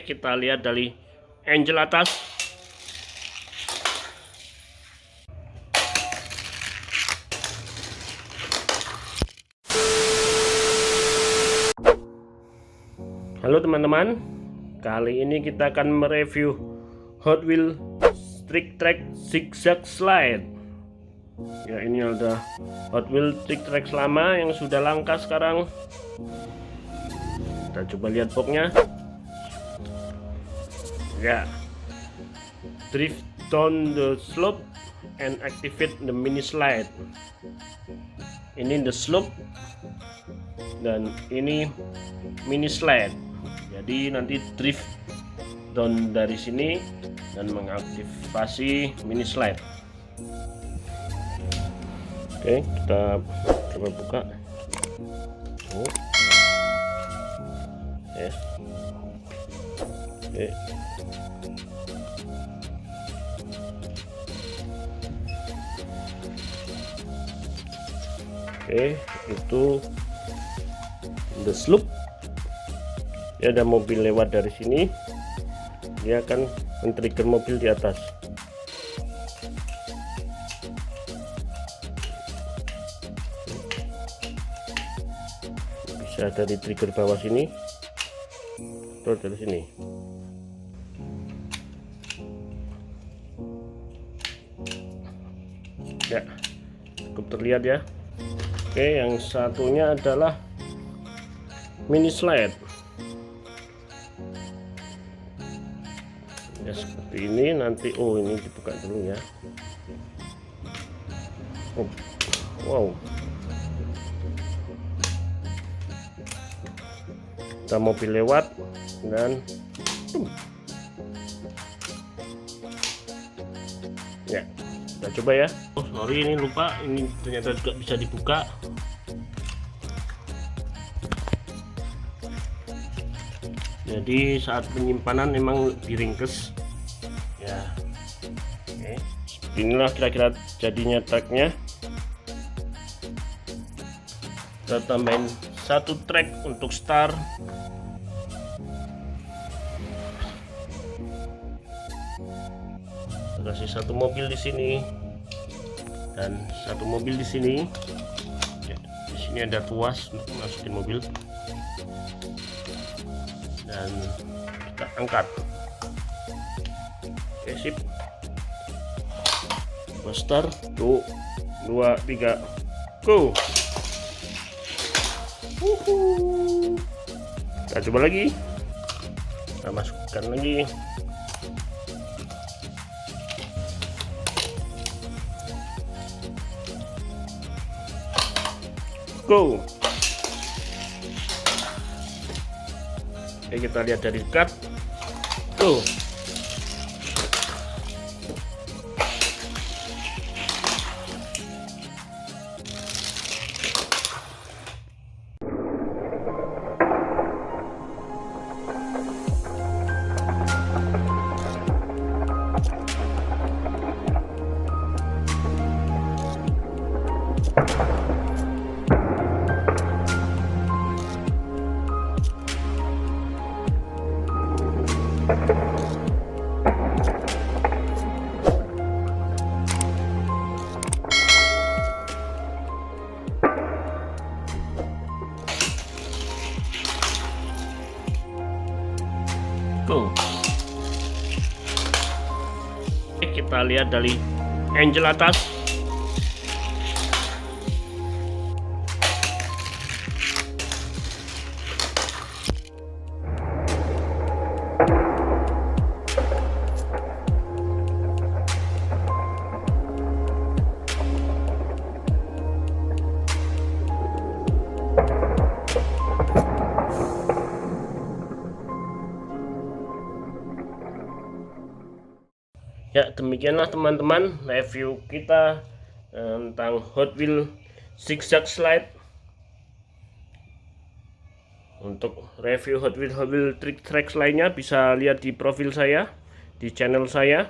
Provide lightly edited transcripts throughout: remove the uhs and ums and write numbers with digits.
Kita lihat dari angel atas. Halo teman-teman, kali ini kita akan mereview Hot Wheels Trick Track Zigzag Slide. Ya, ini ada Hot Wheels Trick Track lama yang sudah langka sekarang. Kita coba lihat boxnya. Ya, drift down the slope and activate the mini slide. Ini the slope dan ini mini slide. Jadi nanti drift down dari sini dan mengaktifasi mini slide. Oke, kita coba buka. Ya. Oke. Oke, itu the slope. Ya, ada mobil lewat dari sini, dia akan men-trigger mobil di atas. Bisa dari trigger bawah sini atau dari sini. Ya, cukup terlihat ya. Oke, yang satunya adalah mini slide. Ya, seperti ini nanti. Oh, ini dibuka dulu ya. Oh, wow, kita mobil lewat dan ya, kita coba ya. Oh, sorry, ini lupa, ini ternyata juga bisa dibuka. Jadi saat penyimpanan memang lebih ringkes ya. Oke, inilah kira-kira jadinya tracknya. Kita tambahin satu track untuk start. Kita kasih satu mobil di sini dan satu mobil di sini. Ya, di sini ada tuas untuk masukin mobil. Dan kita angkat. Oke, sip. Master 2, 3, go. Kita coba lagi. Kita masukkan lagi. Go. Oke, kita lihat dari dekat. Tuh. Kita lihat dari angel atas. Ya, demikianlah teman-teman review kita tentang Hot Wheels Zigzag Slide. Untuk review Hot Wheels Trick Track lainnya bisa lihat di profil saya, di channel saya.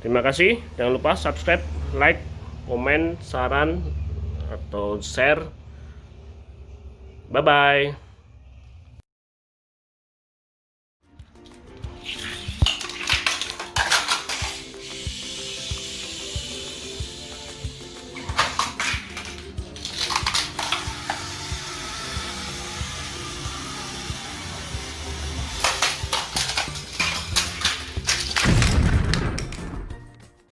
Terima kasih. Jangan lupa subscribe, like, komen, saran, atau share. Bye-bye.